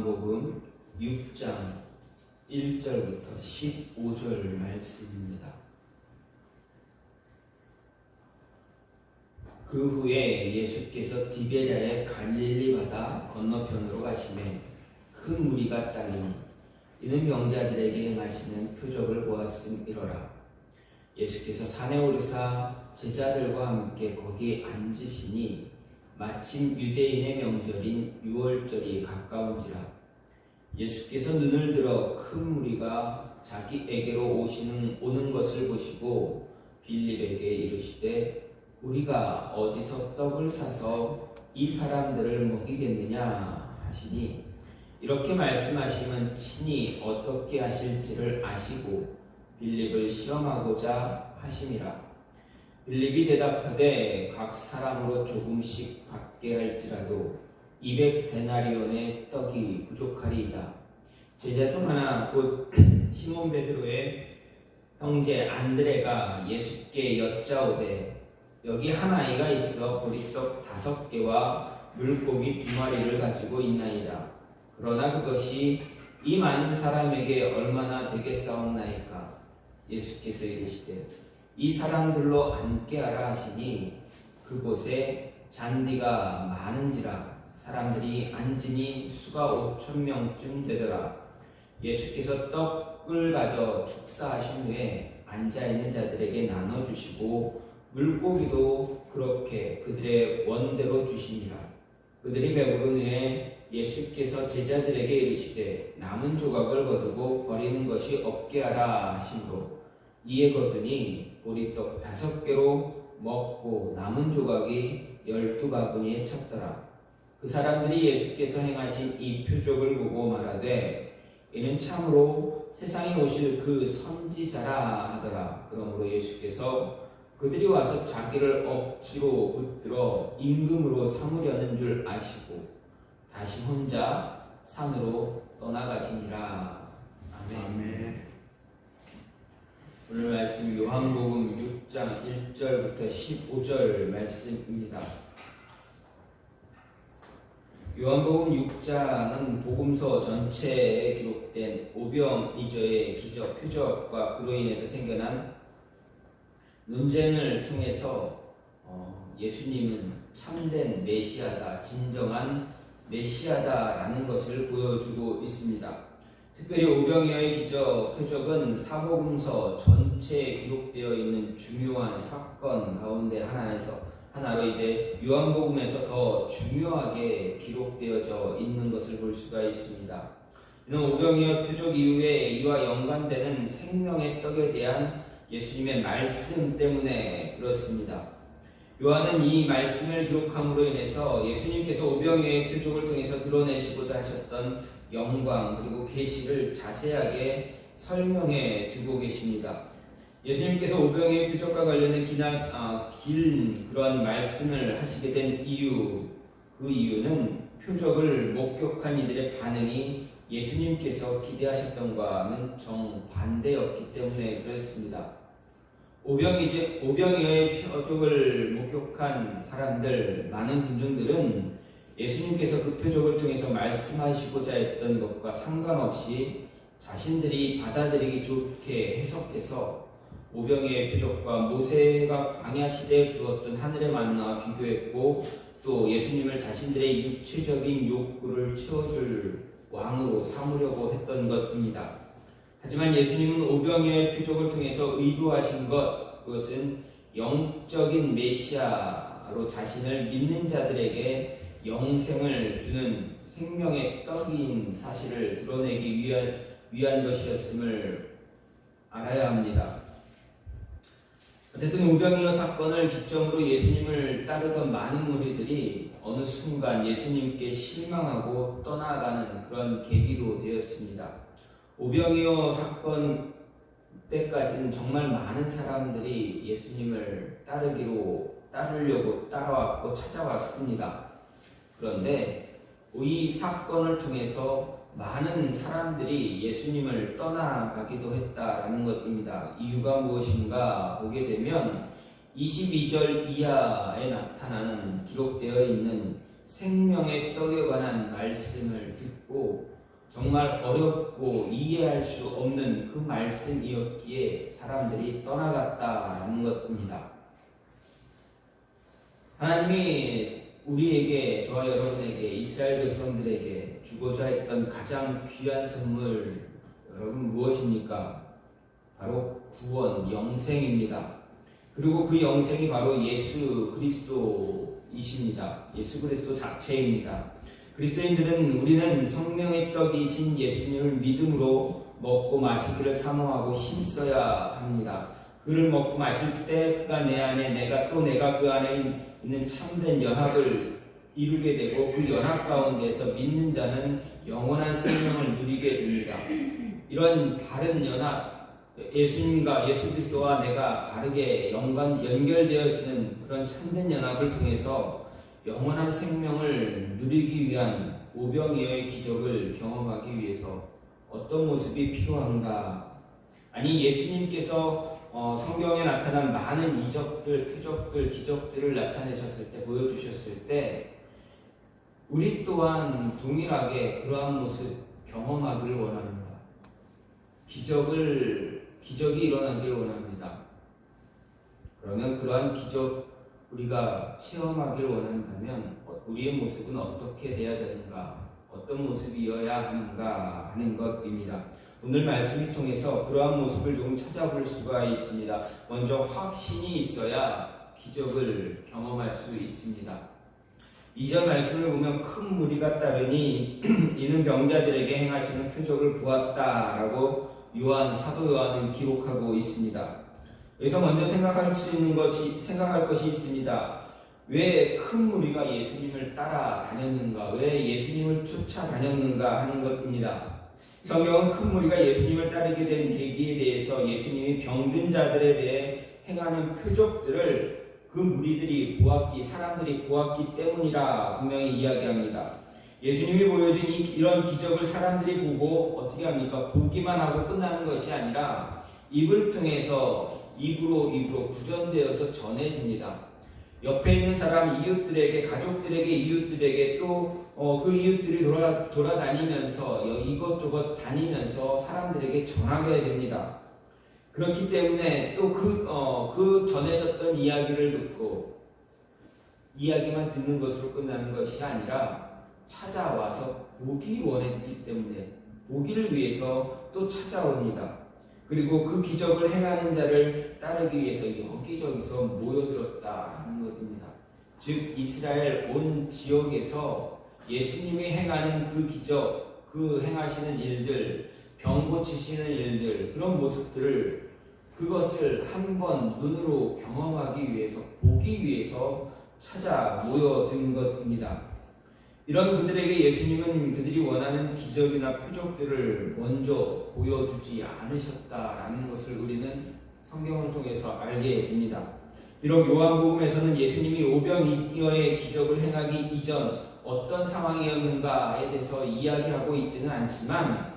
요한복음 6장 1절부터 15절 말씀입니다. 그 후에 예수께서 디베랴의 갈릴리 바다 건너편으로 가시매 큰 무리가 따르니 이는 병자들에게 행하시는 표적을 보았음이로라. 예수께서 산에 오르사 제자들과 함께 거기 앉으시니 마침 유대인의 명절인 유월절이 가까운지라. 예수께서 눈을 들어 큰 무리가 자기에게로 오는 것을 보시고 빌립에게 이르시되 우리가 어디서 떡을 사서 이 사람들을 먹이겠느냐 하시니, 이렇게 말씀하시면 친히 어떻게 하실지를 아시고 빌립을 시험하고자 하심이라. 빌립이 대답하되 각 사람으로 조금씩 받게 할지라도 200데나리온의 떡이 부족하리이다. 제자 중 하나 곧 시몬 베드로의 형제 안드레가 예수께 여짜오되 여기 한 아이가 있어 보리떡 5개와 물고기 2마리를 가지고 있나이다. 그러나 그것이 이 많은 사람에게 얼마나 되겠사옵나이까. 예수께서 이르시되 이 사람들로 앉게 하라 하시니 그곳에 잔디가 많은지라 사람들이 앉으니 수가 5,000명쯤 되더라. 예수께서 떡을 가져 축사하신 후에 앉아있는 자들에게 나눠주시고 물고기도 그렇게 그들의 원대로 주시니라. 그들이 배부른 후에 예수께서 제자들에게 이르시되 남은 조각을 거두고 버리는 것이 없게 하라 하심으로 이에 거두니 보리떡 5개로 먹고 남은 조각이 12바구니에 찼더라. 그 사람들이 예수께서 행하신 이 표적을 보고 말하되 이는 참으로 세상에 오실 그 선지자라 하더라. 그러므로 예수께서 그들이 와서 자기를 억지로 붙들어 임금으로 삼으려는 줄 아시고 다시 혼자 산으로 떠나가시니라. 아멘. 오늘 말씀 요한복음 6장 1절부터 15절 말씀입니다. 요한복음 6장은 복음서 전체에 기록된 오병이어의 기적, 표적과 그로 인해서 생겨난 논쟁을 통해서 예수님은 참된 메시아다, 진정한 메시아다라는 것을 보여주고 있습니다. 특별히 오병이어의 기적, 표적은 사복음서 전체에 기록되어 있는 중요한 사건 가운데 하나로 이제 요한복음에서 더 중요하게 기록되어져 있는 것을 볼 수가 있습니다. 이는 오병이어 표적 이후에 이와 연관되는 생명의 떡에 대한 예수님의 말씀 때문에 그렇습니다. 요한은 이 말씀을 기록함으로 인해서 예수님께서 오병이어의 표적을 통해서 드러내시고자 하셨던 영광 그리고 계시를 자세하게 설명해 주고 계십니다. 예수님께서 오병이어의 표적과 관련된 긴 그런 말씀을 하시게 된 이유, 그 이유는 표적을 목격한 이들의 반응이 예수님께서 기대하셨던과는 정반대였기 때문에 그렇습니다. 오병이어의 표적을 목격한 사람들, 많은 군중들은 예수님께서 그 표적을 통해서 말씀하시고자 했던 것과 상관없이 자신들이 받아들이기 좋게 해석해서 오병이어의 표적과 모세가 광야 시대에 주었던 하늘의 만나와 비교했고, 또 예수님을 자신들의 육체적인 욕구를 채워줄 왕으로 삼으려고 했던 것입니다. 하지만 예수님은 오병이어의 표적을 통해서 의도하신 그것은 영적인 메시아로 자신을 믿는 자들에게 영생을 주는 생명의 떡인 사실을 드러내기 위한 것이었음을 알아야 합니다. 어쨌든 오병이어 사건을 기점으로 예수님을 따르던 많은 무리들이 어느 순간 예수님께 실망하고 떠나가는 그런 계기로 되었습니다. 오병이어 사건 때까지는 정말 많은 사람들이 예수님을 따르려고 따라왔고 찾아왔습니다. 그런데 이 사건을 통해서 많은 사람들이 예수님을 떠나가기도 했다라는 것입니다. 이유가 무엇인가 보게 되면 22절 이하에 나타나는 기록되어 있는 생명의 떡에 관한 말씀을 듣고 정말 어렵고 이해할 수 없는 그 말씀이었기에 사람들이 떠나갔다라는 것입니다. 하나님이 우리에게, 저와 여러분에게, 이스라엘 백성들에게 주고자 했던 가장 귀한 선물, 여러분 무엇입니까? 바로 구원, 영생입니다. 그리고 그 영생이 바로 예수 그리스도이십니다. 예수 그리스도 자체입니다. 그리스도인들은 우리는 성령의 떡이신 예수님을 믿음으로 먹고 마시기를 사모하고 힘써야 합니다. 그를 먹고 마실 때 그가 내 안에, 내가 그 안에 있는 참된 연합을 이루게 되고 그 연합 가운데서 믿는 자는 영원한 생명을 누리게 됩니다. 이런 바른 연합, 예수님과 예수 그리스도와 내가 바르게 연결되어지는 그런 참된 연합을 통해서 영원한 생명을 누리기 위한 오병이어의 기적을 경험하기 위해서 어떤 모습이 필요한가? 아니, 예수님께서 성경에 나타난 많은 이적들, 표적들, 기적들을 나타내셨을 때, 보여주셨을 때 우리 또한 동일하게 그러한 모습 경험하기를 원합니다. 기적이 일어나기를 원합니다. 그러면 그러한 기적 우리가 체험하기를 원한다면 우리의 모습은 어떻게 돼야 되는가, 어떤 모습이어야 하는가 하는 것입니다. 오늘 말씀을 통해서 그러한 모습을 조금 찾아볼 수가 있습니다. 먼저 확신이 있어야 기적을 경험할 수 있습니다. 2절 말씀을 보면 큰 무리가 따르니 이는 병자들에게 행하시는 표적을 보았다라고 사도 요한은 기록하고 있습니다. 여기서 먼저 생각할 것이 있습니다. 왜 큰 무리가 예수님을 따라다녔는가? 왜 예수님을 쫓아다녔는가 하는 것입니다. 성경은 큰 무리가 예수님을 따르게 된 계기에 대해서 예수님이 병든 자들에 대해 행하는 표적들을 그 무리들이 사람들이 보았기 때문이라 분명히 이야기합니다. 예수님이 보여준 이런 기적을 사람들이 보고 어떻게 합니까? 보기만 하고 끝나는 것이 아니라 입을 통해서 입으로 구전되어서 전해집니다. 옆에 있는 사람, 이웃들에게, 가족들에게, 이웃들에게 또 그 이웃들이 돌아다니면서 이것저것 다니면서 사람들에게 전하게 됩니다. 그렇기 때문에 또 그 전해졌던 이야기를 듣고 이야기만 듣는 것으로 끝나는 것이 아니라 찾아와서 보기 원했기 때문에 보기를 위해서 또 찾아옵니다. 그리고 그 기적을 행하는 자를 따르기 위해서 여기저기서 모여들었다는 것입니다. 즉 이스라엘 온 지역에서 예수님이 행하는 그 기적, 그 행하시는 일들, 병 고치시는 일들, 그런 모습들을 그것을 한번 눈으로 경험하기 위해서, 보기 위해서 찾아 모여든 것입니다. 이런 그들에게 예수님은 그들이 원하는 기적이나 표적들을 먼저 보여주지 않으셨다라는 것을 우리는 성경을 통해서 알게 됩니다. 비록 요한복음에서는 예수님이 오병이어의 기적을 행하기 이전 어떤 상황이었는가에 대해서 이야기하고 있지는 않지만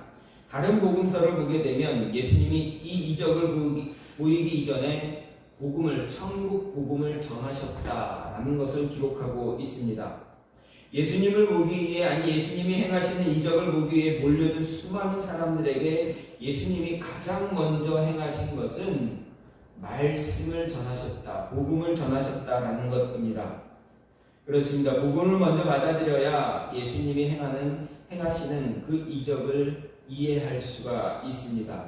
다른 복음서를 보게 되면 예수님이 이 이적을 보이기 이전에 천국 복음을 전하셨다라는 것을 기록하고 있습니다. 예수님을 보기 위해, 예수님이 행하시는 이적을 보기 위해 몰려든 수많은 사람들에게 예수님이 가장 먼저 행하신 것은 말씀을 전하셨다, 복음을 전하셨다라는 것입니다. 그렇습니다. 복음을 먼저 받아들여야 예수님이 행하시는 그 이적을 이해할 수가 있습니다.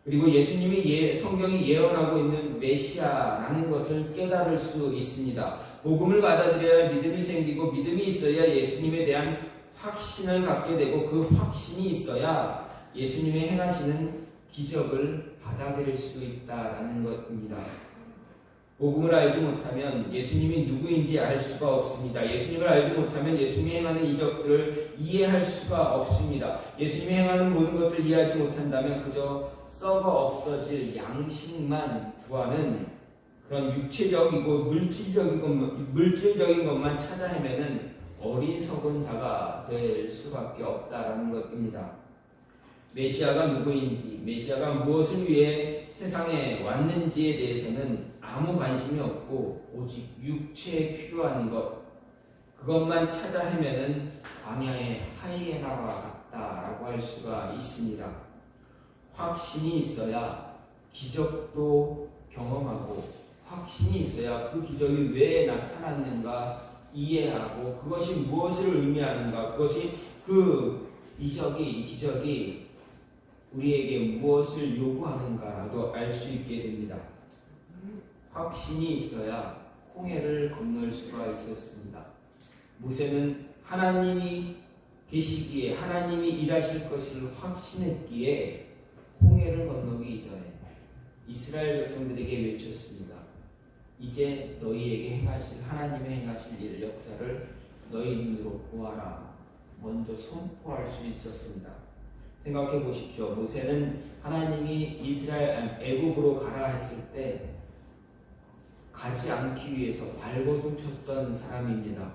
그리고 예수님이 성경이 예언하고 있는 메시아라는 것을 깨달을 수 있습니다. 복음을 받아들여야 믿음이 생기고 믿음이 있어야 예수님에 대한 확신을 갖게 되고 그 확신이 있어야 예수님이 행하시는 기적을 받아들일 수 있다라는 것입니다. 복음을 알지 못하면 예수님이 누구인지 알 수가 없습니다. 예수님을 알지 못하면 예수님이 행하는 이적들을 이해할 수가 없습니다. 예수님이 행하는 모든 것들을 이해하지 못한다면 그저 썩어 없어질 양식만 구하는 그런 육체적이고 물질적인 것만 찾아 헤매는 어리석은 자가 될 수밖에 없다라는 것입니다. 메시아가 누구인지, 메시아가 무엇을 위해 세상에 왔는지에 대해서는 아무 관심이 없고 오직 육체에 필요한 그것만 찾아 헤매는 광야의 하이에나와 같다라고 할 경험할 수가 있습니다. 확신이 있어야 기적도 경험하고, 확신이 있어야 그 기적이 왜 나타났는가 이해하고, 그것이 무엇을 의미하는가, 그것이 이 기적이 우리에게 무엇을 요구하는가도 알 수 있게 됩니다. 확신이 있어야 홍해를 건널 수가 있었습니다. 모세는 하나님이 계시기에, 하나님이 일하실 것을 확신했기에 홍해를 건너기 이전에 이스라엘 백성들에게 외쳤습니다. 이제 너희에게 하나님의 행하실 일, 역사를 너희 눈으로 보아라. 먼저 선포할 수 있었습니다. 생각해 보십시오. 모세는 하나님이 애굽으로 가라 했을 때 가지 않기 위해서 발버둥 쳤던 사람입니다.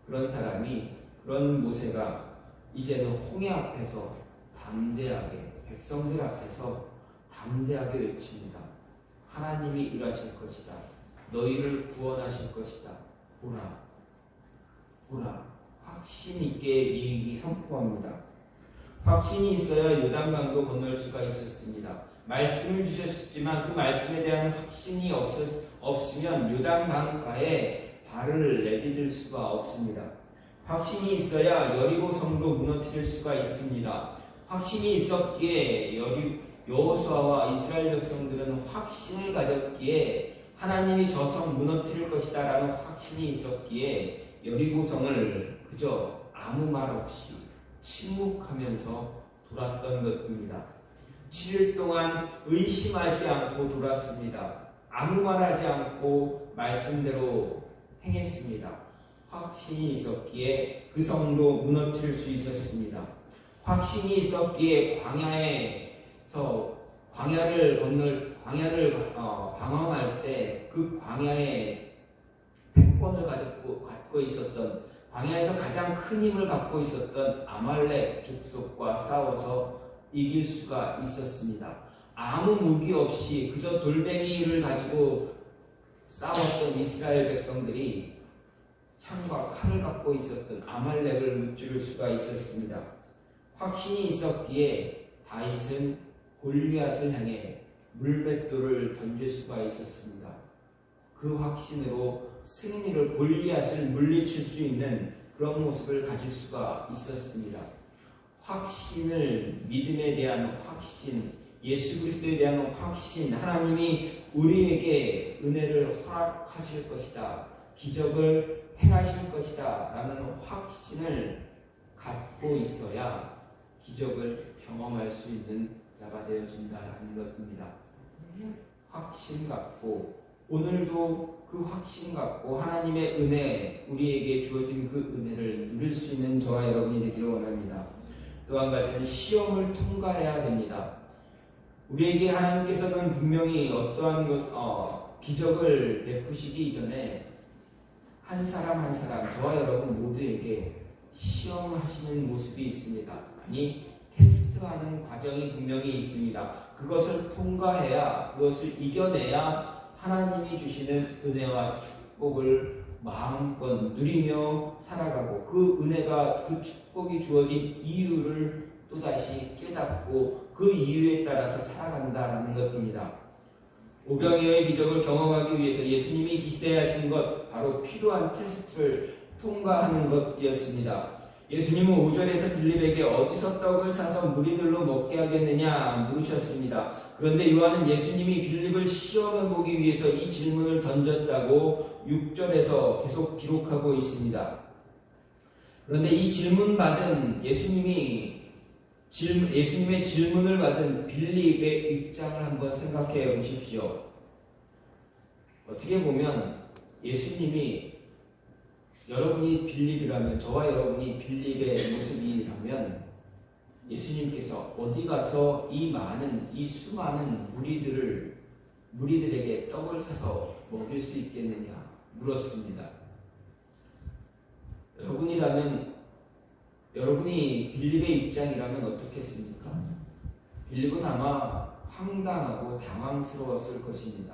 그런 모세가 이제는 홍해 앞에서 담대하게, 백성들 앞에서 담대하게 외칩니다. 하나님이 일하실 것이다. 너희를 구원하실 것이다. 보라. 확신 있게 미리 선포합니다. 확신이 있어야 요단강도 건널 수가 있었습니다. 말씀을 주셨지만 그 말씀에 대한 확신이 없으면 요단강가에 발을 내디딜 수가 없습니다. 확신이 있어야 여리고 성도 무너뜨릴 수가 있습니다. 확신이 있었기에 여호수아와 이스라엘 백성들은 확신을 가졌기에 하나님이 저 성 무너뜨릴 것이다 라는 확신이 있었기에 여리고성을 그저 아무 말 없이 침묵하면서 돌았던 것입니다. 7일 동안 의심하지 않고 돌았습니다. 아무 말하지 않고 말씀대로 행했습니다. 확신이 있었기에 그 성도 무너뜨릴 수 있었습니다. 확신이 있었기에 광야를 방황할 때 그 광야의 패권을 갖고 있었던, 광야에서 가장 큰 힘을 갖고 있었던 아말렉 족속과 싸워서 이길 수가 있었습니다. 아무 무기 없이 그저 돌멩이를 가지고 싸웠던 이스라엘 백성들이 창과 칼을 갖고 있었던 아말렉을 무찌를 수가 있었습니다. 확신이 있었기에 다윗은 골리앗을 향해 물맷돌을 던질 수가 있었습니다. 그 확신으로 골리앗을 물리칠 수 있는 그런 모습을 가질 수가 있었습니다. 믿음에 대한 확신, 예수 그리스도에 대한 확신, 하나님이 우리에게 은혜를 허락하실 것이다, 기적을 행하실 것이다 라는 확신을 갖고 있어야 기적을 경험할 수 있는 자가 되어준다라는 것입니다. 확신 갖고, 오늘도 그 확신 갖고 하나님의 은혜, 우리에게 주어진 그 은혜를 누릴 수 있는 저와 여러분이 되기를 원합니다. 또 한 가지는 시험을 통과해야 됩니다. 우리에게 하나님께서는 분명히 어떠한 기적을 베푸시기 이전에 한 사람 저와 여러분 모두에게 시험하시는 모습이 있습니다. 아니, 테스트하는 과정이 분명히 있습니다. 그것을 통과해야, 그것을 이겨내야 하나님이 주시는 은혜와 축복을 마음껏 누리며 살아가고, 그 은혜가, 그 축복이 주어진 이유를 또다시 깨닫고 그 이유에 따라서 살아간다라는 것입니다. 오병이어의 기적을 경험하기 위해서 예수님이 기대하신 것, 바로 필요한 테스트를 통과하는 것이었습니다. 예수님은 5절에서 빌립에게 어디서 떡을 사서 무리들로 먹게 하겠느냐 물으셨습니다. 그런데 요한은 예수님이 빌립을 시험해보기 위해서 이 질문을 던졌다고 6절에서 계속 기록하고 있습니다. 그런데 이 예수님의 질문을 받은 빌립의 입장을 한번 생각해 보십시오. 어떻게 보면 예수님이, 여러분이 빌립이라면, 저와 여러분이 빌립의 모습이라면 예수님께서 어디 가서 이 수많은 무리들에게 떡을 사서 먹일 수 있겠느냐 물었습니다. 여러분이 빌립의 입장이라면 어떻겠습니까? 빌립은 아마 황당하고 당황스러웠을 것입니다.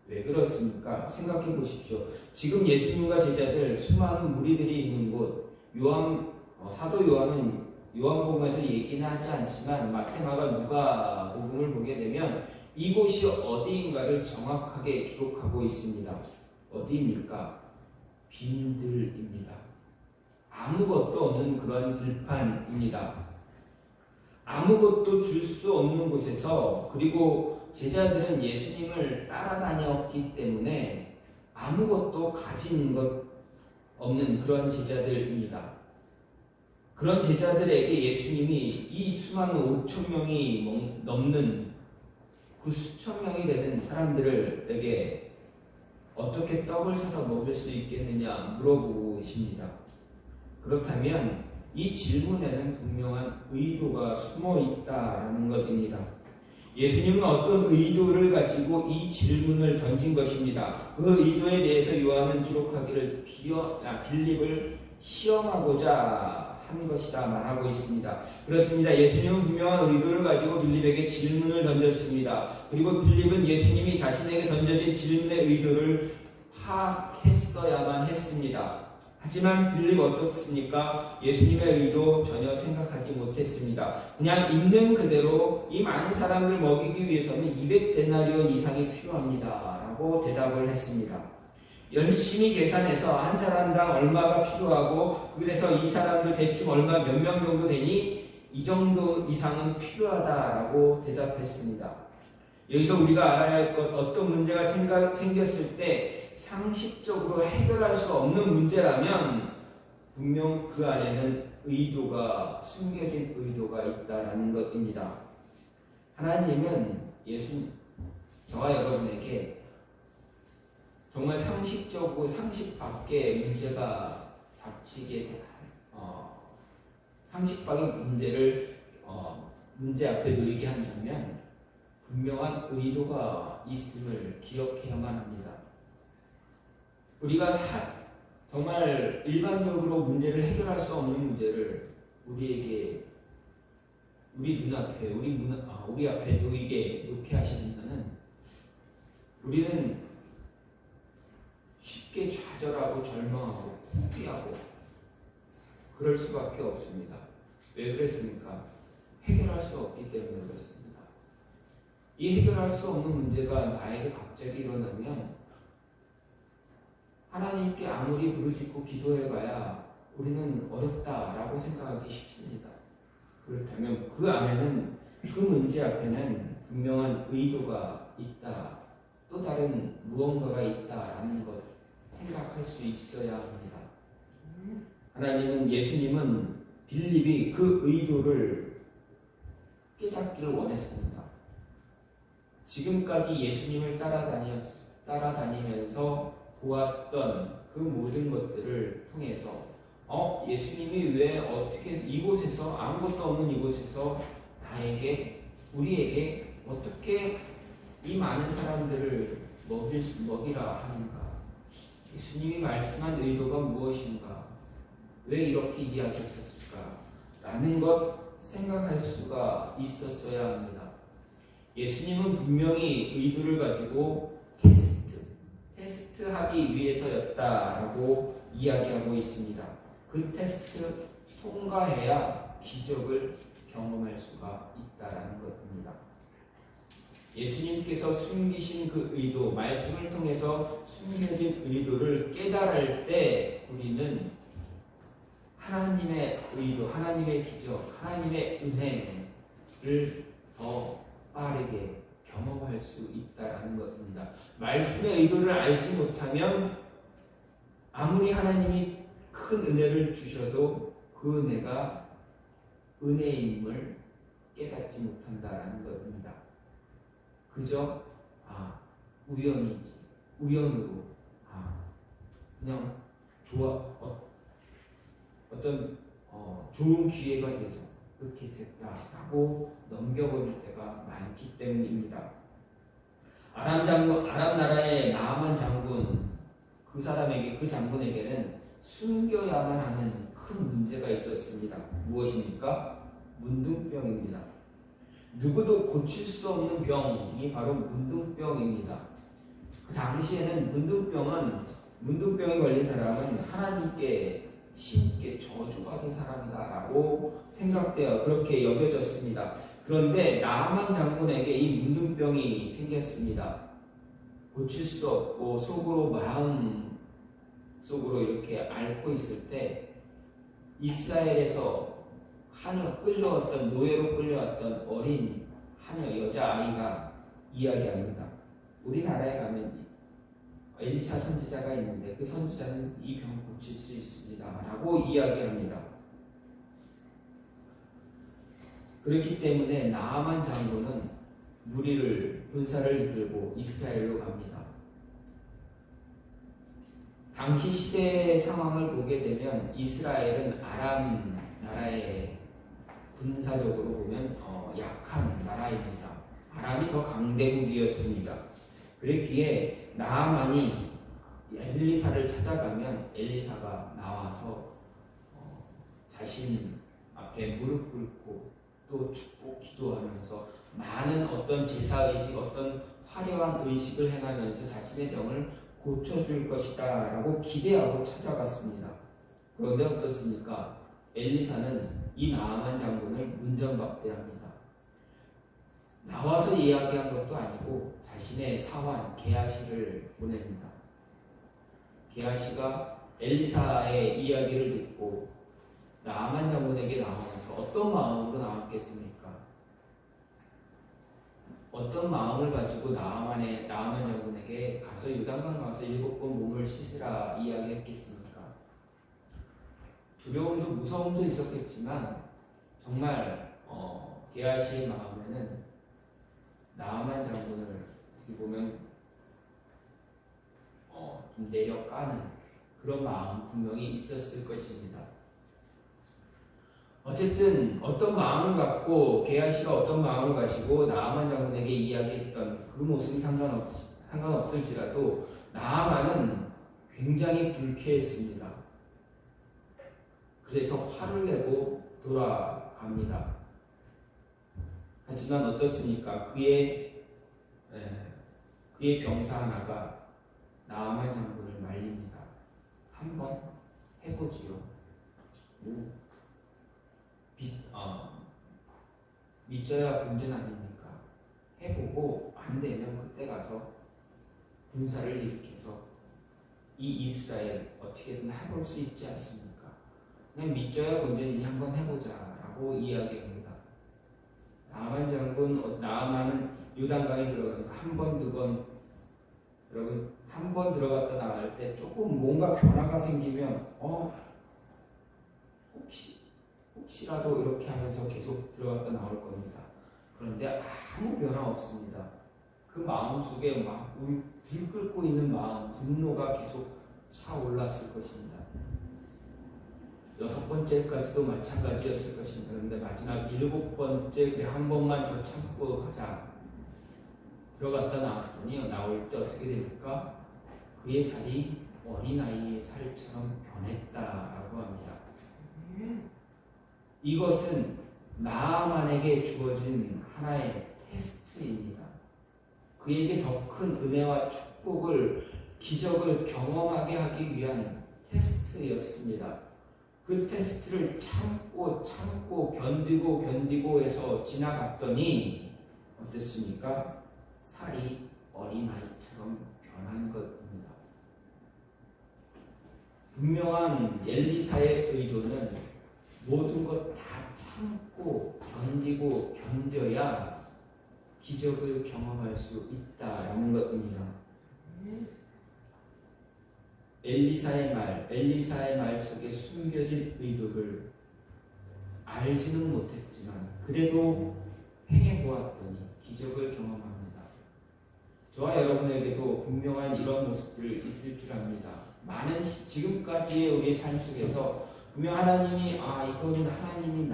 왜 그렇습니까? 생각해 보십시오. 지금 예수님과 제자들, 수많은 무리들이 있는 곳, 사도 요한은 요한복음에서 얘기는 하지 않지만 마태, 마가, 누가 복음을 보게 되면 이곳이 어디인가를 정확하게 기록하고 있습니다. 어디입니까? 빈들입니다. 아무것도 없는 그런 들판입니다. 아무것도 줄 수 없는 곳에서, 그리고 제자들은 예수님을 따라다녔기 때문에 아무것도 가진 것 없는 그런 제자들입니다. 그런 제자들에게 예수님이 이 수많은 5천 명이 넘는 그 수천 명이 되는 사람들에게 어떻게 떡을 사서 먹을 수 있겠느냐 물어보고 계십니다. 그렇다면 이 질문에는 분명한 의도가 숨어 있다라는 것입니다. 예수님은 어떤 의도를 가지고 이 질문을 던진 것입니다. 그 의도에 대해서 요한은 기록하기를 빌립을 시험하고자 한 것이다 말하고 있습니다. 그렇습니다. 예수님은 분명한 의도를 가지고 빌립에게 질문을 던졌습니다. 그리고 빌립은 예수님이 자신에게 던져진 질문의 의도를 파악했어야만 했습니다. 하지만 빌립 어떻습니까? 예수님의 의도 전혀 생각하지 못했습니다. 그냥 있는 그대로 이 많은 사람을 먹이기 위해서는 200데나리온 이상이 필요합니다 라고 대답을 했습니다. 열심히 계산해서 한 사람당 얼마가 필요하고, 그래서 이 사람들 대충 얼마 몇 명 정도 되니 이 정도 이상은 필요하다라고 대답했습니다. 여기서 우리가 알아야 할 것, 어떤 문제가 생겼을 때 상식적으로 해결할 수 없는 문제라면 분명 그 안에는 의도가, 숨겨진 의도가 있다는 것입니다. 하나님은 저와 여러분에게 정말 상식적으로 상식 밖의 문제가 닥치게 상식 밖의 문제를 문제 앞에 놓이게 한다면 분명한 의도가 있음을 기억해야만 합니다. 우리가 정말 일반적으로 문제를 해결할 수 없는 문제를 우리 눈앞에 우리 앞에 놓게 하시면은 우리는 쉽게 좌절하고 절망하고 포기하고 그럴 수밖에 없습니다. 왜 그랬습니까? 해결할 수 없기 때문에 그렇습니다. 이 해결할 수 없는 문제가 나에게 갑자기 일어나면 하나님께 아무리 부르짖고 기도해봐야 우리는 어렵다라고 생각하기 쉽습니다. 그렇다면 그 안에는, 그 문제 앞에는 분명한 의도가 있다, 또 다른 무언가가 있다라는 것 생각할 수 있어야 합니다. 예수님은 빌립이 그 의도를 깨닫기를 원했습니다. 지금까지 예수님을 따라다니면서 보았던 그 모든 것들을 통해서 예수님이 왜 어떻게 이곳에서, 아무것도 없는 이곳에서 우리에게 어떻게 이 많은 사람들을 먹이라 하는가? 예수님이 말씀한 의도가 무엇인가? 왜 이렇게 이야기했었을까? 라는 것 생각할 수가 있었어야 합니다. 예수님은 분명히 의도를 가지고 테스트하기 위해서였다라고 이야기하고 있습니다. 그 테스트 통과해야 기적을 경험할 수가 있다라는 것입니다. 예수님께서 숨기신 그 의도, 말씀을 통해서 숨겨진 의도를 깨달을 때 우리는 하나님의 의도, 하나님의 기적, 하나님의 은혜를 더 빠르게 경험할 수 있다라는 것입니다. 말씀의 의도를 알지 못하면 아무리 하나님이 큰 은혜를 주셔도 그 은혜가 은혜임을 깨닫지 못한다라는 것입니다. 그저 우연으로 그냥 어떤 좋은 기회가 돼서 그렇게 됐다라고 넘겨버릴 때가 많기 때문입니다. 아람 나라의 나아만 장군, 그 장군에게는 숨겨야만 하는 큰 문제가 있었습니다. 무엇입니까? 문둥병입니다. 누구도 고칠 수 없는 병이 바로 문둥병입니다. 그 당시에는 문둥병이 걸린 사람은 하나님께 신께 저주받은 사람이다라고 생각되어 그렇게 여겨졌습니다. 그런데 나아만 장군에게 이 문둥병이 생겼습니다. 고칠 수 없고 속으로 마음 속으로 이렇게 앓고 있을 때 이스라엘에서 끌려왔던 노예로 끌려왔던 어린 여자아이가 이야기합니다. 우리나라에 가면 엘리사 선지자가 있는데 그 선지자는 이 병을 고칠 수 있습니다 라고 이야기합니다. 그렇기 때문에 나아만 장군은 군사를 이끌고 이스라엘로 갑니다. 당시 시대의 상황을 보게 되면 이스라엘은 아람 나라의 군사적으로 보면 약한 나라입니다. 아람이 더 강대국이었습니다. 그랬기에 나아만이 엘리사를 찾아가면 엘리사가 나와서 자신 앞에 무릎 꿇고 또 축복 기도하면서 많은 어떤 제사의식, 어떤 화려한 의식을 행하면서 자신의 병을 고쳐줄 것이다 라고 기대하고 찾아갔습니다. 그런데 어떻습니까? 엘리사는 이 나아만 장군을 문전박대합니다. 나와서 이야기한 것도 아니고 자신의 사환 게하시를 보냅니다. 게하시가 엘리사의 이야기를 듣고 나아만 장군에게 나와서 어떤 마음으로 나왔겠습니까? 어떤 마음을 가지고 나아만 장군에게 가서 요단강 가서 7번 몸을 씻으라 이야기했겠습니까? 두려움도 무서움도 있었겠지만 정말 게하시의 마음에는 나아만 장군을 어떻게 보면 좀 내려까는 그런 마음 분명히 있었을 것입니다. 어쨌든 어떤 마음을 갖고 게하시가 어떤 마음을 가지고 나아만 장군에게 이야기했던 그 모습이 상관없을지라도 나아만은 굉장히 불쾌했습니다. 그래서 화를 내고 돌아갑니다. 하지만 어떻습니까? 그의 병사 하나가 나아만 장군을 말립니다. 한번 해보지요. 믿져야 본전 아닙니까? 해보고 안 되면 그때 가서 군사를 일으켜서 이 이스라엘 어떻게든 해볼 수 있지 않습니까? 그냥 믿져야 본전이니 한번 해보자라고 이야기합니다. 나아만은 요단강에 들어가서 한 번, 두 번, 여러분 한 번 들어갔다 나갈 때 조금 뭔가 변화가 생기면 혹시라도 이렇게 하면서 계속 들어갔다 나올 겁니다. 그런데 아무 변화 없습니다. 그 마음 속에 막 들끓고 있는 마음, 분노가 계속 차올랐을 것입니다. 6번째까지도 마찬가지였을 것입니다. 그런데 마지막 7번째 그래 한 번만 더 참고 하자. 들어갔다 나왔더니 나올 때 어떻게 됩니까? 그의 살이 어린아이의 살처럼 변했다라고 합니다. 이것은 나아만에게 주어진 하나의 테스트입니다. 그에게 더 큰 은혜와 축복을, 기적을 경험하게 하기 위한 테스트였습니다. 그 테스트를 참고 견디고 해서 지나갔더니 어땠습니까? 살이 어린아이처럼 변한 것입니다. 분명한 엘리사의 의도는 모든 것 다 참고 견뎌야 기적을 경험할 수 있다라는 것입니다. 엘리사의 말 속에 숨겨진 의도를 알지는 못했지만 그래도 행해보았더니 기적을 경험합니다. 저와 여러분에게도 분명한 이런 모습들 있을 줄 압니다. 지금까지의 우리의 삶 속에서 분명 하나님이 이거는 하나님이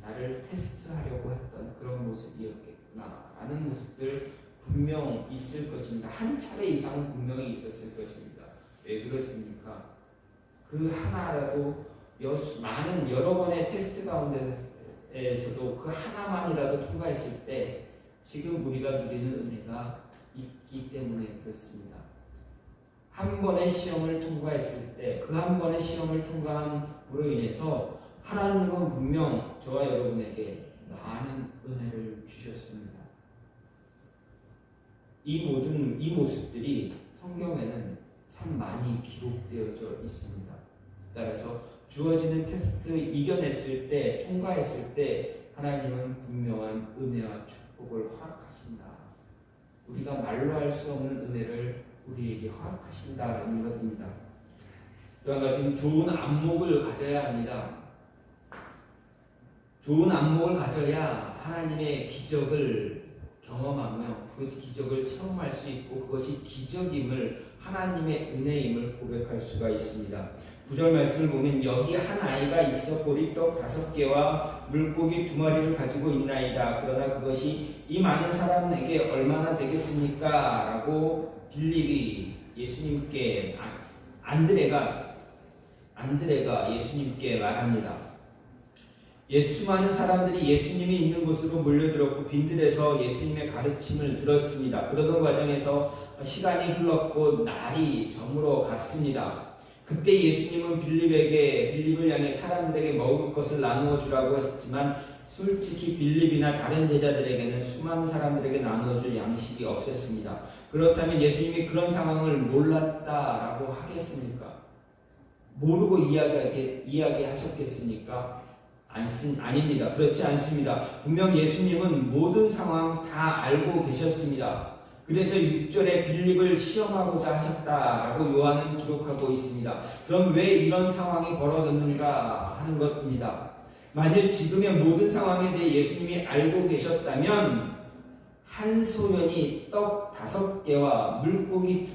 나를 테스트하려고 했던 그런 모습이었겠구나 라는 모습들 분명 있을 것입니다. 한 차례 이상은 분명히 있었을 것입니다. 왜 그렇습니까? 그 하나라도 여러 번의 테스트 가운데에서도 그 하나만이라도 통과했을 때 지금 우리가 누리는 은혜가 있기 때문에 그렇습니다. 한 번의 시험을 통과했을 때 그 한 번의 시험을 통과함으로 인해서 하나님은 분명 저와 여러분에게 많은 은혜를 주셨습니다. 이 모습들이 성경에는 참 많이 기록되어져 있습니다. 따라서 주어지는 테스트 이겨냈을 때, 통과했을 때 하나님은 분명한 은혜와 축복을 허락하신다. 우리가 말로 할 수 없는 은혜를 우리에게 허락하신다라는 것입니다. 또 한 가지는 좋은 안목을 가져야 합니다. 좋은 안목을 가져야 하나님의 기적을 경험하며 그 기적을 체험할 수 있고 그것이 기적임을 하나님의 은혜임을 고백할 수가 있습니다. 9절 말씀을 보면 여기 한 아이가 있어 보리떡 5개와 물고기 2마리를 가지고 있나이다. 그러나 그것이 이 많은 사람에게 얼마나 되겠습니까? 라고 빌립이 예수님께 안드레가 예수님께 말합니다. 수많은 사람들이 예수님이 있는 곳으로 몰려들었고 빈들에서 예수님의 가르침을 들었습니다. 그러던 과정에서 시간이 흘렀고 날이 저물어 갔습니다. 그때 예수님은 빌립을 향해 사람들에게 먹을 것을 나누어 주라고 했지만 솔직히 빌립이나 다른 제자들에게는 수많은 사람들에게 나누어 줄 양식이 없었습니다. 그렇다면 예수님이 그런 상황을 몰랐다라고 하겠습니까? 모르고 이야기하셨겠습니까? 아닙니다. 그렇지 않습니다. 분명 예수님은 모든 상황 다 알고 계셨습니다. 그래서 6절에 빌립을 시험하고자 하셨다라고 요한은 기록하고 있습니다. 그럼 왜 이런 상황이 벌어졌는가 하는 것입니다. 만일 지금의 모든 상황에 대해 예수님이 알고 계셨다면 한 소년이 떡 5개와 물고기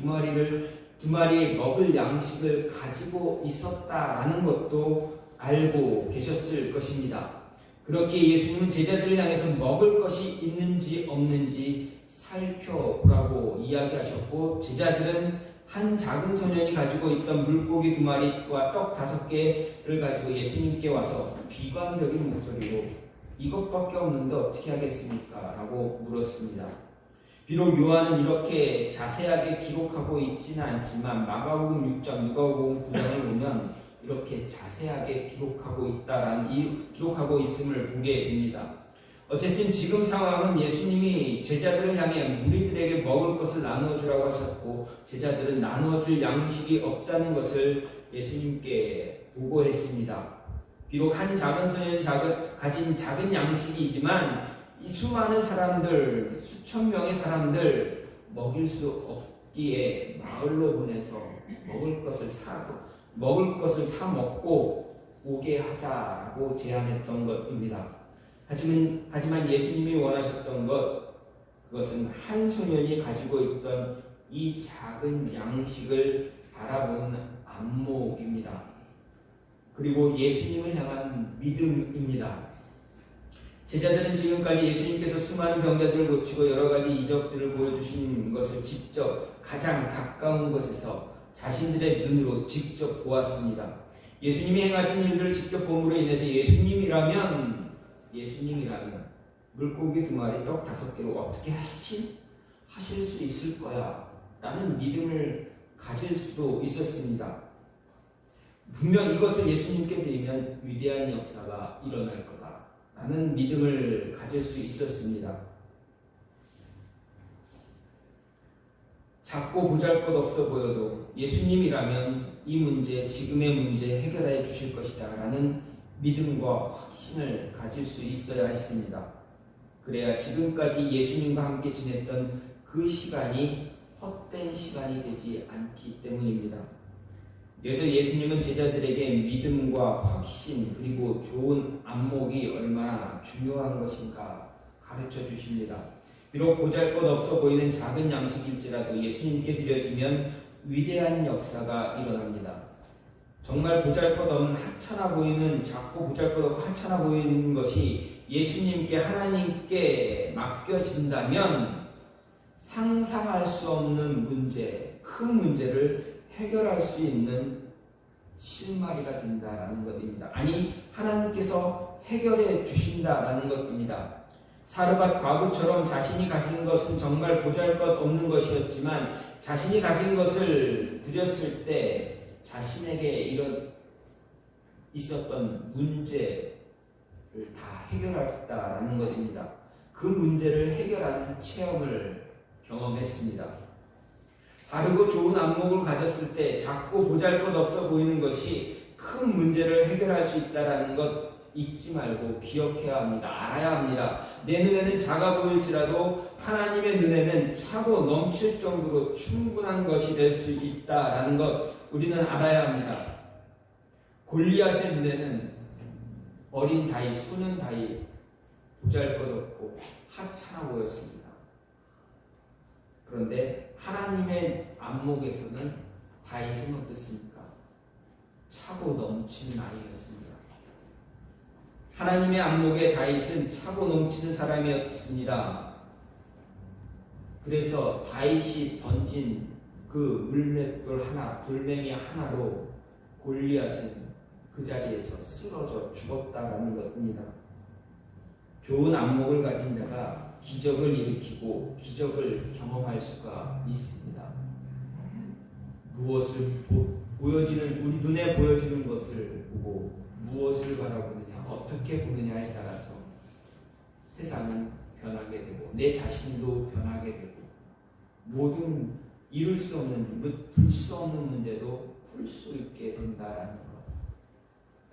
2마리의 먹을 양식을 가지고 있었다라는 것도 알고 계셨을 것입니다. 그렇게 예수님은 제자들을 향해서 먹을 것이 있는지 없는지 살펴보라고 이야기하셨고 제자들은 한 작은 소년이 가지고 있던 물고기 2마리와 떡 5개를 가지고 예수님께 와서 비관적인 목소리로 이것밖에 없는데 어떻게 하겠습니까? 라고 물었습니다. 비록 요한은 이렇게 자세하게 기록하고 있지는 않지만 마가복음 6장, 누가복음 9장을 보면 이렇게 자세하게 기록하고 있음을 보게 됩니다. 어쨌든 지금 상황은 예수님이 제자들을 향해 무리들에게 먹을 것을 나누어주라고 하셨고 제자들은 나누어줄 양식이 없다는 것을 예수님께 보고했습니다. 비록 한 작은 소년이 가진 작은 양식이지만 이 수많은 사람들, 수천 명의 사람들 먹일 수 없기에 마을로 보내서 먹을 것을 사 먹고 오게 하자라고 제안했던 것입니다. 하지만 예수님이 원하셨던 그것은 한 소년이 가지고 있던 이 작은 양식을 바라보는 안목입니다. 그리고 예수님을 향한 믿음입니다. 제자들은 지금까지 예수님께서 수많은 병자들을 고치고 여러 가지 이적들을 보여주신 것을 직접 가장 가까운 곳에서 자신들의 눈으로 직접 보았습니다. 예수님이 행하신 일들을 직접 봄으로 인해서 예수님이라면 물고기 2마리 떡 5개로 어떻게 하실 수 있을 거야 라는 믿음을 가질 수도 있었습니다. 분명 이것을 예수님께 드리면 위대한 역사가 일어날 거다 라는 믿음을 가질 수 있었습니다. 작고 보잘것없어 보여도 예수님이라면 이 문제, 지금의 문제 해결해 주실 것이다 라는 믿음과 확신을 가질 수 있어야 했습니다. 그래야 지금까지 예수님과 함께 지냈던 그 시간이 헛된 시간이 되지 않기 때문입니다. 그래서 예수님은 제자들에게 믿음과 확신 그리고 좋은 안목이 얼마나 중요한 것인가 가르쳐 주십니다. 비록 보잘것없어 보이는 작은 양식일지라도 예수님께 드려지면 위대한 역사가 일어납니다. 정말 보잘것없는 작고 보잘것없고 하찮아 보이는 것이 예수님께 하나님께 맡겨진다면 상상할 수 없는 문제, 큰 문제를 해결할 수 있는 실마리가 된다라는 것입니다. 아니 하나님께서 해결해 주신다라는 것입니다. 사르밧 과부처럼 자신이 가진 것은 정말 보잘것없는 것이었지만 자신이 가진 것을 드렸을 때 자신에게 있었던 문제를 다 해결했다라는 것입니다. 그 문제를 해결하는 체험을 경험했습니다. 바르고 좋은 안목을 가졌을 때 작고 보잘것없어 보이는 것이 큰 문제를 해결할 수 있다는 것 잊지 말고 기억해야 합니다. 알아야 합니다. 내 눈에는 작아 보일지라도 하나님의 눈에는 차고 넘칠 정도로 충분한 것이 될 수 있다라는 것 우리는 알아야 합니다. 골리앗의 눈에는 어린 다이, 소년 다이, 보잘것없고 하찮아 보였습니다. 그런데 하나님의 안목에서는 다윗은 어떻습니까? 차고 넘치는 아이였습니다. 하나님의 안목에 다윗은 차고 넘치는 사람이었습니다. 그래서 다윗이 던진 그 물맷돌 하나, 돌멩이 하나로 골리앗은 그 자리에서 쓰러져 죽었다라는 것입니다. 좋은 안목을 가진 자가 기적을 일으키고 기적을 경험할 수가 있습니다. 무엇을 보여지는 우리 눈에 보여지는 것을 보고 무엇을 바라보느냐, 어떻게 보느냐에 따라서 세상은 변하게 되고 내 자신도 변하게 되고 모든 이룰 수 없는, 풀 수 없는 문제도 풀 수 있게 된다라는 것.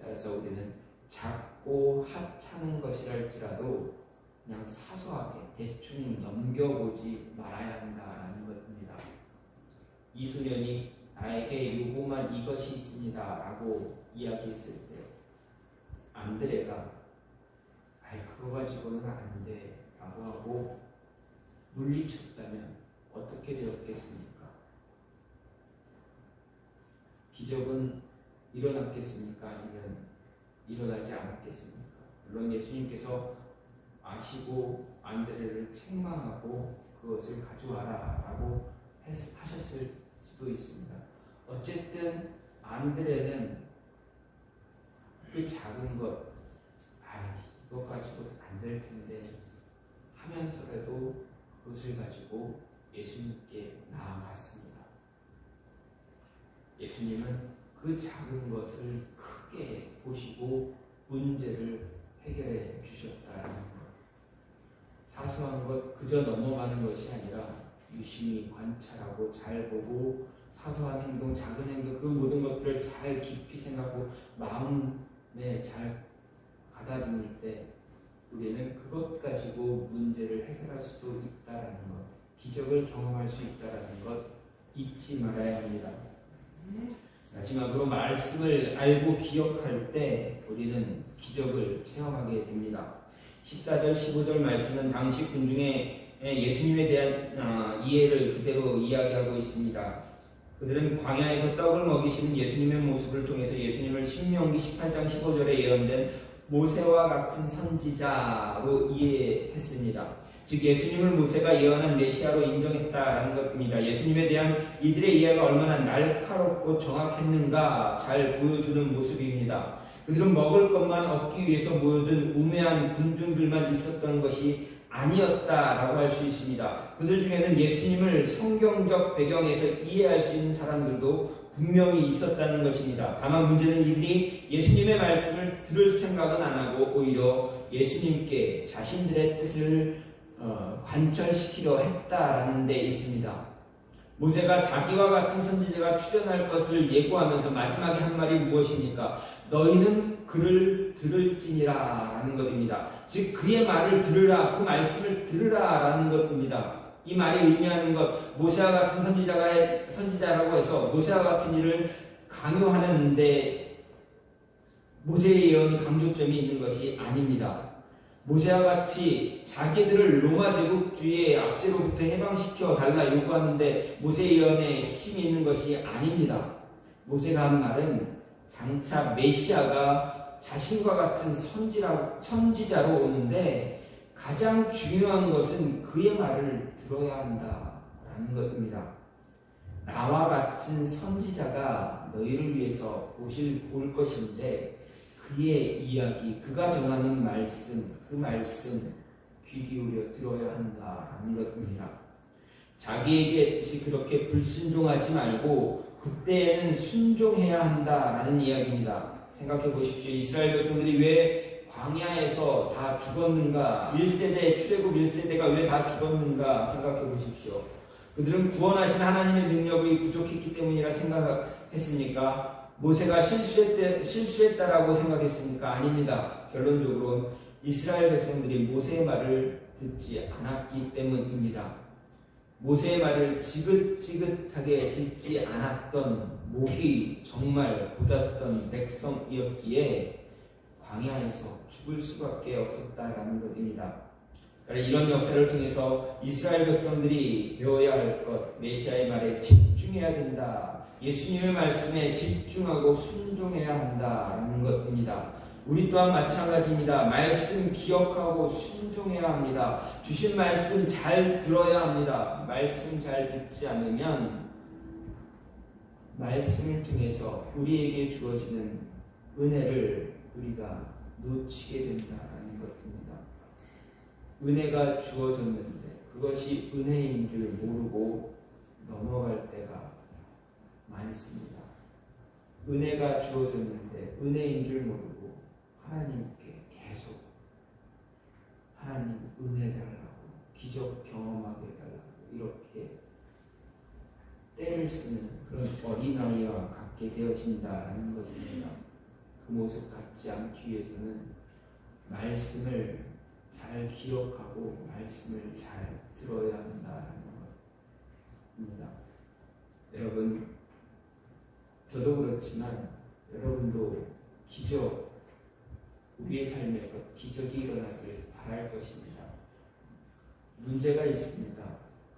따라서 우리는 작고 하찮은 것이랄지라도 그냥 사소하게 대충 넘겨보지 말아야 한다라는 것입니다. 이 소년이 나에게 요구만 이것이 있습니다 라고 이야기했을 때 안드레가 그거 가지고는 안 돼 라고 하고 물리쳤다면 어떻게 되었겠습니까? 기적은 일어났겠습니까? 아니면 일어나지 않았겠습니까? 물론 예수님께서 아시고 안드레를 책망하고 그것을 가져와라 라고 하셨을 수도 있습니다. 어쨌든 안드레는 그 작은 것, 이것 가지고 안 될 텐데 하면서라도 그것을 가지고 예수님께 나아갔습니다. 예수님은 그 작은 것을 크게 보시고 문제를 해결해 주셨다는 것. 사소한 것 그저 넘어가는 것이 아니라 유심히 관찰하고 잘 보고 사소한 행동, 작은 행동 그 모든 것들을 잘 깊이 생각하고 마음에 잘 가다듬을 때 우리는 그것 가지고 문제를 해결할 수도 있다라는 것, 기적을 경험할 수 있다라는 것 잊지 말아야 합니다. 마지막으로 말씀을 알고 기억할 때 우리는 기적을 체험하게 됩니다. 14절 15절 말씀은 당시 군중의 예수님에 대한 이해를 그대로 이야기하고 있습니다. 그들은 광야에서 떡을 먹이시는 예수님의 모습을 통해서 예수님을 신명기 18장 15절에 예언된 모세와 같은 선지자로 이해했습니다. 즉 예수님을 모세가 예언한 메시아로 인정했다라는 것입니다. 예수님에 대한 이들의 이해가 얼마나 날카롭고 정확했는가 잘 보여주는 모습입니다. 그들은 먹을 것만 얻기 위해서 모여든 우매한 군중들만 있었던 것이 아니었다라고 할 수 있습니다. 그들 중에는 예수님을 성경적 배경에서 이해할 수 있는 사람들도 분명히 있었다는 것입니다. 다만 문제는 이들이 예수님의 말씀을 들을 생각은 안 하고 오히려 예수님께 자신들의 뜻을 관철시키려 했다라는 데 있습니다. 모세가 자기와 같은 선지자가 출현할 것을 예고하면서 마지막에 한 말이 무엇입니까? 너희는 그를 들을지니라 라는 것입니다. 즉 그의 말을 들으라, 그 말씀을 들으라 라는 것입니다. 이 말이 의미하는 것, 모세와 같은 선지자라고 해서 모세와 같은 일을 강요하는데 모세의 예언이 강조점이 있는 것이 아닙니다. 모세와 같이 자기들을 로마 제국주의의 압제로부터 해방시켜 달라 요구하는데 모세의 예언에 핵심이 있는 것이 아닙니다. 모세가 한 말은 장차 메시아가 자신과 같은 선지자로 오는데 가장 중요한 것은 그의 말을 들어야 한다라는 것입니다. 나와 같은 선지자가 너희를 위해서 올 것인데 그의 이야기, 그가 전하는 말씀, 그 말씀 귀 기울여 들어야 한다라는 것입니다. 자기에게 뜻이 그렇게 불순종하지 말고 그때에는 순종해야 한다라는 이야기입니다. 생각해 보십시오. 이스라엘 백성들이 왜 광야에서 다 죽었는가? 1세대, 출애굽 1세대가 왜 다 죽었는가? 생각해 보십시오. 그들은 구원하신 하나님의 능력이 부족했기 때문이라 생각했습니까? 모세가 실수했다라고 생각했습니까? 아닙니다. 결론적으로 이스라엘 백성들이 모세의 말을 듣지 않았기 때문입니다. 모세의 말을 지긋지긋하게 듣지 않았던 목이 정말 곧았던 백성이었기에 광야에서 죽을 수밖에 없었다라는 것입니다. 이런 역사를 통해서 이스라엘 백성들이 배워야 할 것, 메시아의 말에 집중해야 된다. 예수님의 말씀에 집중하고 순종해야 한다라는 것입니다. 우리 또한 마찬가지입니다. 말씀 기억하고 순종해야 합니다. 주신 말씀 잘 들어야 합니다. 말씀 잘 듣지 않으면 말씀을 통해서 우리에게 주어지는 은혜를 우리가 놓치게 된다는 것입니다. 은혜가 주어졌는데 그것이 은혜인 줄 모르고 넘어갈 때가 많습니다. 은혜가 주어졌는데 은혜인 줄 모르고 하나님께 계속 하나님 은혜 달라고 기적 경험하게 달라고 이렇게 때를 쓰는 그런 어린아이와 같게 되어진다는 것입니다. 그 모습 갖지 않기 위해서는 말씀을 잘 기억하고 말씀을 잘 들어야 한다는 것입니다. 여러분, 저도 그렇지만 여러분도 기적, 우리의 삶에서 기적이 일어나길 바랄 것입니다. 문제가 있습니다.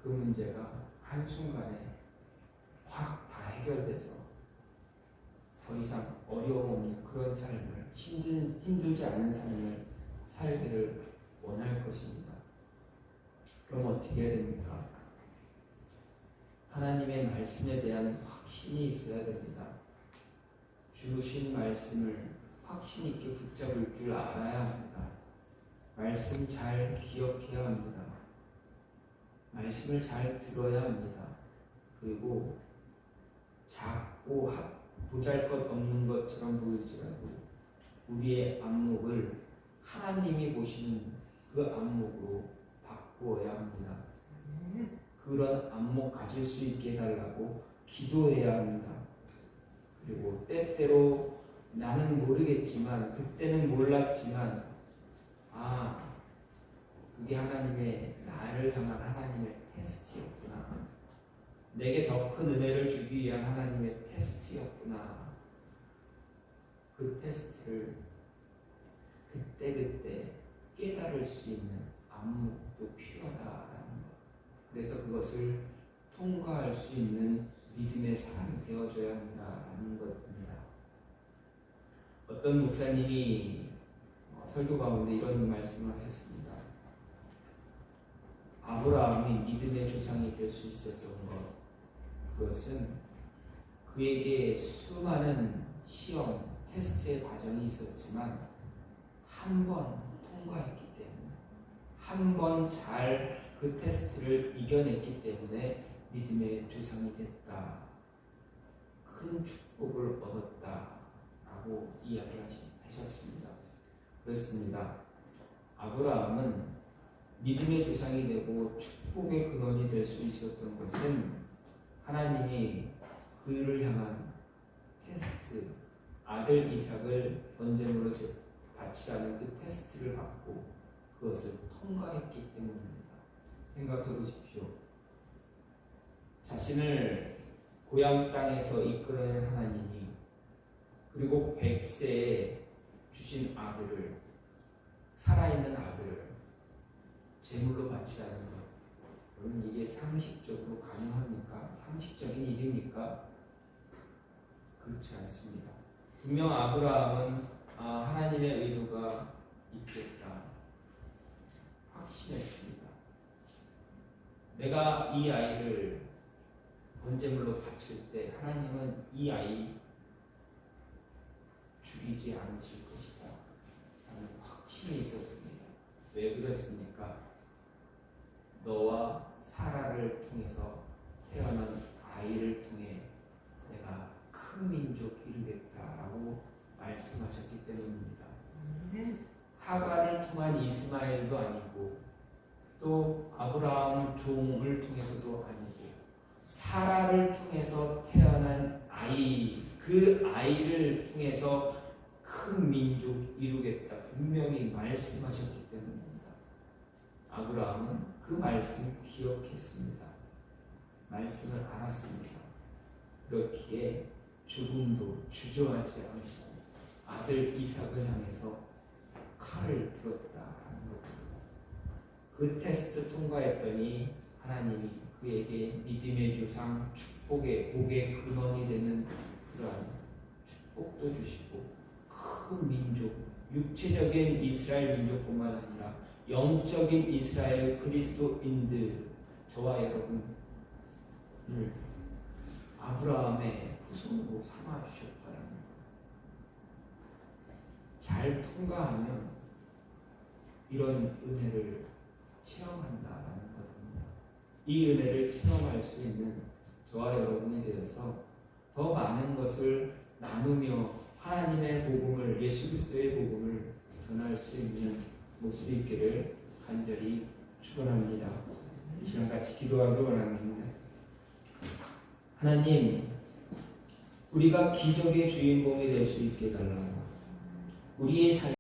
그 문제가 한순간에 확 다 해결돼서 더 이상 어려움 없는 그런 삶을, 힘들지 않은 삶을 살기를 원할 것입니다. 그럼 어떻게 해야 됩니까? 하나님의 말씀에 대한 확신이 있어야 됩니다. 주신 말씀을 확신 있게 붙잡을 줄 알아야 합니다. 말씀 잘 기억해야 합니다. 말씀을 잘 들어야 합니다. 그리고 작고 보잘것없는 것처럼 보일지라도 우리의 안목을 하나님이 보시는 그 안목으로 바꾸어야 합니다. 그런 안목 가질 수 있게 해달라고 기도해야 합니다. 그리고 때때로 나는 모르겠지만, 그때는 몰랐지만, 그게 하나님의, 나를 향한 하나님의 테스트였구나. 내게 더 큰 은혜를 주기 위한 하나님의 테스트였구나. 그 테스트를 그때그때 깨달을 수 있는 안목도 필요하다라는 것. 그래서 그것을 통과할 수 있는 믿음의 사람이 되어줘야 한다라는 것입니다. 어떤 목사님이 설교 가운데 이런 말씀을 하셨습니다. 아브라함이 믿음의 조상이 될 수 있었던 것, 그것은 그에게 수많은 시험, 테스트의 과정이 있었지만 한 번 통과했기 때문에, 한 번 잘 그 테스트를 이겨냈기 때문에 믿음의 조상이 됐다. 큰 축복을 얻었다라고 이야기하셨습니다. 그렇습니다. 아브라함은 믿음의 조상이 되고 축복의 근원이 될 수 있었던 것은 하나님이 그를 향한 테스트, 아들 이삭을 번제물로 바치라는 그 테스트를 받고 그것을 통과했기 때문입니다. 생각해 보십시오. 자신을 고향 땅에서 이끌어낸 하나님이, 그리고 100세에 주신 아들을, 살아있는 아들을 제물로 바치라는 것, 여러분 이게 상식적으로 가능합니까? 상식적인 일입니까? 그렇지 않습니다. 분명 아브라함은 하나님의 의도가 있겠다 확신했습니다. 내가 이 아이를 번제물로 바칠 때 하나님은 이 아이 죽이지 않으실 것이다 라는 확신이 있었습니다. 왜 그랬습니까? 너와 사라를 통해서 태어난 아이를 통해 내가 큰 민족 이루겠다라고 말씀하셨기 때문입니다. 하갈을 통한 이스마엘도 아니고 또 아브라함 종을 통해서도 아니고 사라를 통해서 태어난 아이, 그 아이를 통해서 큰 민족 이루겠다 분명히 말씀하셨기 때문입니다. 아브라함은 그 말씀을 기억했습니다. 말씀을 알았습니다. 그렇기에 조금도 주저하지 않고 아들 이삭을 향해서 칼을 들었다라는 것입니다. 그 테스트 통과했더니 하나님이 그에게 믿음의 조상, 축복의 복의 근원이 되는 그러한 축복도 주시고 큰 민족, 육체적인 이스라엘 민족뿐만 아니라 영적인 이스라엘 그리스도인들, 저와 여러분을 아브라함의 후손으로 삼아주셨다는 것. 잘 통과하면 이런 은혜를 체험한다라는 것입니다. 이 은혜를 체험할 수 있는 저와 여러분이 되어서 더 많은 것을 나누며 하나님의 복음을, 예수 그리스도의 복음을 전할 수 있는 모습이 있기를 간절히 축원합니다. 이 시간 같이 기도하기 원합니다. 하나님, 우리가 기적의 주인공이 될 수 있게 달라. 우리의 삶